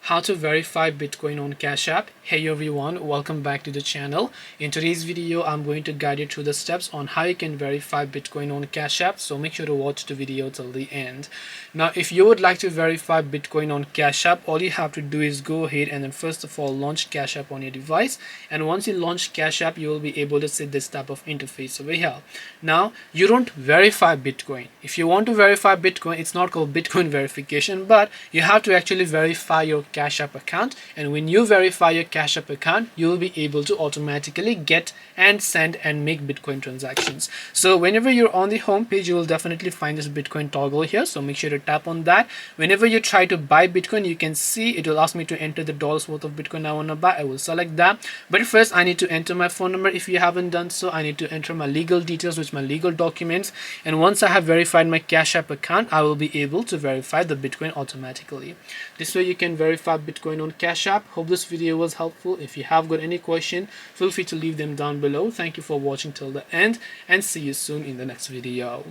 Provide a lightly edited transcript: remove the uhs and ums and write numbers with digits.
how to verify Bitcoin on Cash App. Hey everyone, welcome back to the channel. In today's video, I'm going to guide you through the steps on how you can verify Bitcoin on Cash App. So make sure to watch the video till the end. Now, if you would like to verify Bitcoin on Cash App, all you have to do is go ahead and then first of all launch Cash App on your device. And once you launch Cash App, you will be able to see this type of interface over here. Now, you don't verify Bitcoin. If you want to verify Bitcoin, it's not called Bitcoin verification, but you have to actually verify your Cash App account. And when you verify your Cash App account, you will be able to automatically get and send and make Bitcoin transactions. So whenever you're on the home page, you will definitely find this Bitcoin toggle here. So make sure to tap on that. Whenever you try to buy Bitcoin, you can see it will ask me to enter the dollars worth of Bitcoin I want to buy. I will select that. But first, I need to enter my phone number. If you haven't done so, I need to enter my legal details, which my legal documents. And once I have verified my Cash App account, I will be able to verify the Bitcoin automatically. This way you can verify Bitcoin on Cash App. Hope this video was helpful. If you have got any question, feel free to leave them down below. Thank you for watching till the end and see you soon in the next video.